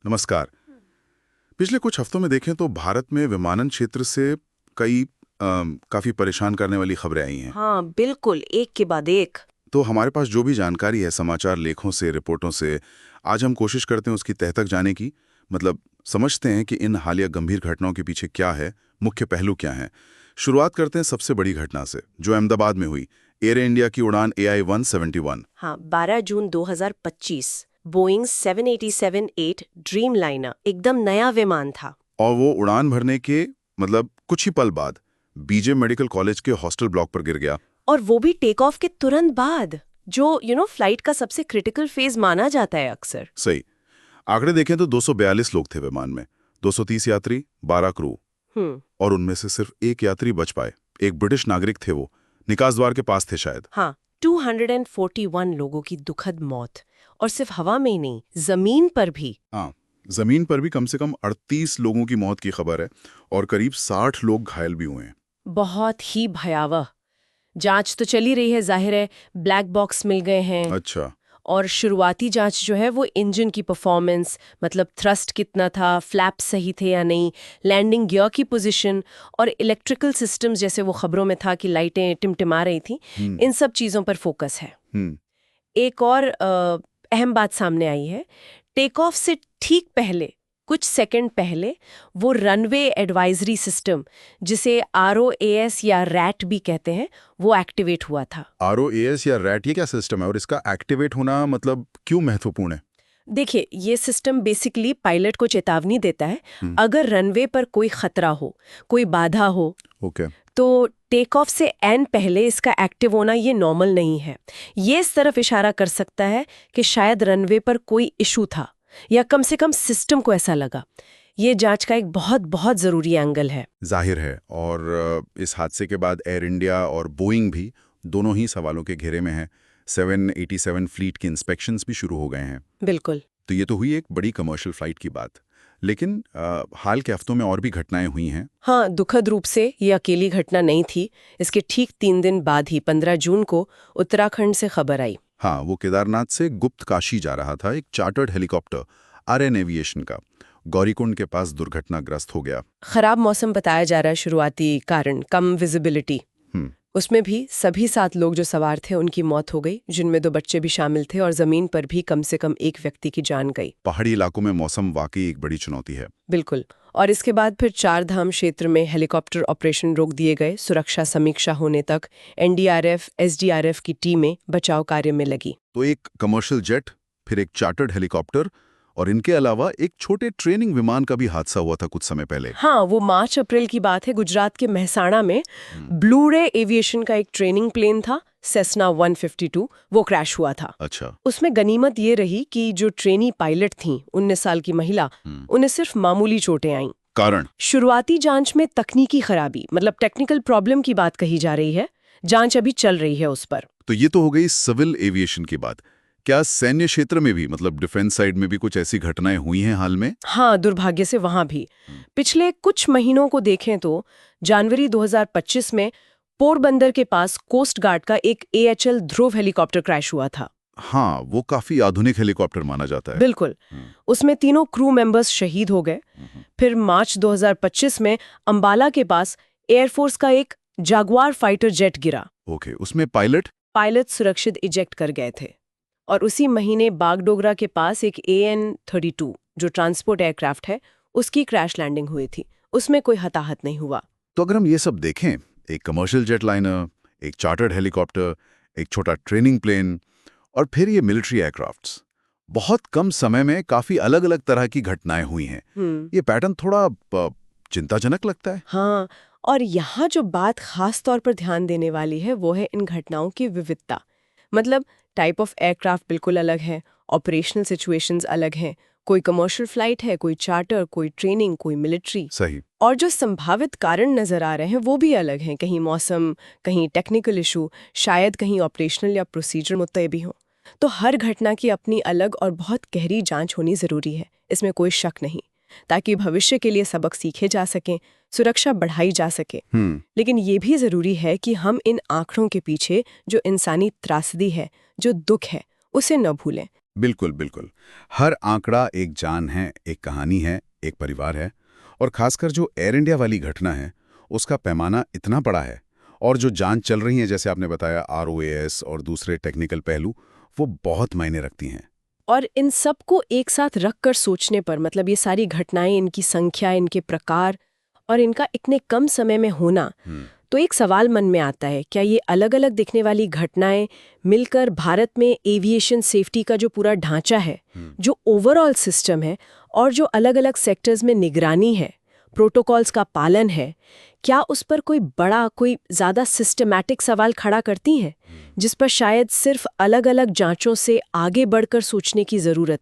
नमस्कार। पिछले कुछ हफ्तों में देखें तो भारत में विमानन क्षेत्र से कई काफी परेशान करने वाली खबरें आई हैं। हाँ बिल्कुल, एक के बाद एक। तो हमारे पास जो भी जानकारी है समाचार लेखों से, रिपोर्टों से, आज हम कोशिश करते हैं उसकी तह तक जाने की। मतलब समझते हैं कि इन हालिया गंभीर घटनाओं के पीछे क्या है, मुख्य पहलू क्या हैं। शुरुआत करते हैं सबसे बड़ी घटना से, जो अहमदाबाद में हुई। एयर इंडिया की उड़ान AI-171। हाँ, 12 जून 2025 बोइंग 787-8 ड्रीमलाइनर एकदम नया विमान था। और वो उड़ान भरने के कुछ ही पल बाद बीजे मेडिकल कॉलेज के हॉस्टल ब्लॉक पर गिर गया। और वो भी टेक ऑफ के तुरंत बाद, जो फ्लाइट का सबसे क्रिटिकल फेज माना जाता है अक्सर। सही। आंकड़े देखें तो 242 लोग थे विमान में, 230 यात्री, 12 क्रू, और उनमें से सिर्फ एक यात्री बच पाए। एक ब्रिटिश नागरिक थे, वो निकास द्वार के पास थे शायद। हाँ, 241 लोगों की दुखद मौत, और सिर्फ हवा में ही नहीं, जमीन पर भी। हाँ, जमीन पर भी कम से कम 38 लोगों की मौत की खबर है और करीब 60 लोग घायल भी हुए हैं। बहुत ही भयावह। जांच तो चली रही है, जाहिर है। ब्लैक बॉक्स मिल गए हैं। अच्छा। और शुरुआती जांच जो है वो इंजन की परफॉर्मेंस, मतलब थ्रस्ट कितना था, फ्लैप सही थे या नहीं, लैंडिंग गियर की पोजीशन, और इलेक्ट्रिकल सिस्टम्स, जैसे वो खबरों में था कि लाइटें टिमटिमा रही थी, इन सब चीज़ों पर फोकस है। एक और अहम बात सामने आई है। टेक ऑफ से ठीक पहले, कुछ सेकंड पहले, वो रनवे एडवाइजरी सिस्टम, जिसे ROAS या रैट भी कहते हैं, वो एक्टिवेट हुआ था। ROAS या रैट, ये क्या सिस्टम है और इसका एक्टिवेट होना क्यों महत्वपूर्ण है? देखिए, ये सिस्टम बेसिकली पायलट को चेतावनी देता है अगर रनवे पर कोई खतरा हो, कोई बाधा हो। ओके। तो टेक ऑफ से एन पहले इसका एक्टिव होना ये नॉर्मल नहीं है। ये इस तरफ इशारा कर सकता है कि शायद रनवे पर कोई इशू था, या कम से कम सिस्टम को ऐसा लगा। ये जांच का एक बहुत बहुत जरूरी एंगल है। जाहिर है। और इस हादसे के बाद एयर इंडिया और बोइंग भी दोनों ही सवालों के घेरे में हैं। 787 फ्लीट के इंस्पेक्शंस भी शुरू हो गए हैं। बिल्कुल। तो ये तो हुई एक बड़ी कमर्शियल फ्लाइट की बात, लेकिन हाल के हफ्तों में और भी घटनाएं हुई हैं। हाँ, दुखद रूप से ये अकेली घटना नहीं थी। इसके ठीक 3 दिन बाद ही 15 जून को उत्तराखंड से खबर आई। हाँ, वो केदारनाथ से गुप्त काशी जा रहा था एक चार्टर्ड हेलीकॉप्टर आर्यन एविएशन का, गौरीकुंड के पास दुर्घटनाग्रस्त हो गया। खराब मौसम बताया जा रहा है शुरुआती कारण, कम विजिबिलिटी। उसमें भी सभी 7 लोग जो सवार थे उनकी मौत हो गई, जिनमें 2 बच्चे भी शामिल थे, और जमीन पर भी कम से कम एक व्यक्ति की जान गई। पहाड़ी इलाकों में मौसम वाकई एक बड़ी चुनौती है। बिल्कुल। और इसके बाद फिर 4 धाम क्षेत्र में हेलीकॉप्टर ऑपरेशन रोक दिए गए। सुरक्षा समीक्षा होने तक NDRF, SDRF की टीमें बचाव कार्य में लगी। तो एक कमर्शियल जेट, फिर एक चार्टर्ड हेलीकॉप्टर, और इनके अलावा एक छोटे ट्रेनिंग विमान का भी हादसा हुआ था कुछ समय पहले। हाँ, वो मार्च अप्रैल की बात है। गुजरात के महसाणा में ब्लू रे एविएशन का एक ट्रेनिंग प्लेन था, सेस्ना 152, वो क्रैश हुआ था। अच्छा। उसमें गनीमत ये रही कि जो ट्रेनी पायलट थीं, 19 साल की महिला, उन्हें सिर्फ मामूली चोटें आईं। कारण? शुरुआती जांच में तकनीकी खराबी, मतलब टेक्निकल प्रॉब्लम की बात कही जा रही है। जांच अभी चल रही है उस पर। तो ये तो हो गई सिविल एविएशन की बात। क्या सैन्य क्षेत्र में भी, डिफेंस साइड में भी कुछ ऐसी घटनाएं हुई हैं हाल में? हाँ, दुर्भाग्य से वहां भी। पिछले कुछ महीनों को देखें तो जनवरी 2025 में पोरबंदर के पास कोस्ट गार्ड का एक AHL ध्रुव हेलीकॉप्टर क्रैश हुआ था। हाँ, वो काफी आधुनिक हेलीकॉप्टर माना जाता है। बिल्कुल। उसमें 3 क्रू मेंबर्स शहीद हो गए। फिर मार्च 2025 में अंबाला के पास एयरफोर्स का एक जागवार फाइटर जेट गिरा। ओके, उसमें पायलट सुरक्षित इजेक्ट कर गए थे। और उसी महीने बागडोगरा के पास एक AN-32, जो ट्रांसपोर्ट एयरक्राफ्ट है, उसकी क्रैश लैंडिंग हुई थी। उसमें कोई हताहत नहीं हुआ। तो अगर हम ये सब देखें, एक कमर्शियल जेट लाइनर, एक चार्टर्ड हेलीकॉप्टर, एक छोटा ट्रेनिंग प्लेन, और फिर ये मिलिट्री एयरक्राफ्ट्स, बहुत कम समय में काफी अलग अलग तरह की घटनाएं हुई हैं। ये पैटर्न थोड़ा चिंताजनक लगता है। हाँ, और यहाँ जो बात खास तौर पर ध्यान देने वाली है वो है इन घटनाओं की विविधता। मतलब टाइप ऑफ एयरक्राफ्ट बिल्कुल अलग है, ऑपरेशनल सिचुएशंस अलग हैं। कोई कमर्शियल फ्लाइट है, कोई चार्टर, कोई ट्रेनिंग, कोई मिलिट्री। सही। और जो संभावित कारण नजर आ रहे हैं वो भी अलग हैं। कहीं मौसम, कहीं टेक्निकल इशू, शायद कहीं ऑपरेशनल या प्रोसीजर मुद्दे भी हों। तो हर घटना की अपनी अलग और बहुत गहरी जांच होनी जरूरी है, इसमें कोई शक नहीं, ताकि भविष्य के लिए सबक सीखे जा सकें, सुरक्षा बढ़ाई जा सके। लेकिन ये भी जरूरी है कि हम इन आंकड़ों के पीछे जो इंसानी त्रासदी है, जो दुख है, उसे न भूलें। बिल्कुल बिल्कुल। हर आंकड़ा एक जान है, एक कहानी है, एक परिवार है। और खासकर जो एयर इंडिया वाली घटना है, उसका पैमाना इतना बड़ा है। और जो जांच चल रही है, जैसे आपने बताया ROAS और दूसरे टेक्निकल पहलू, वो बहुत मायने रखती हैं। और इन सब को एक साथ रखकर सोचने पर मतलब ये सारी घटनाएं, इनकी संख्या, इनके प्रकार और इनका इतने कम समय में होना, तो एक सवाल मन में आता है, क्या ये अलग-अलग दिखने वाली घटनाएं मिलकर भारत में एविएशन सेफ्टी का जो पूरा ढांचा है, जो ओवरऑल सिस्टम है और जो अलग-अलग सेक्टर्स में निगरानी है, प्रोटोकॉल्स का पालन है, क्या उस पर कोई बड़ा, कोई ज़्यादा सिस्टमैटिक सवाल खड़ा करती हैं, जिस पर शायद सिर्फ अलग-अलग जांचों से आगे बढ़कर सोचने की ज़रूरत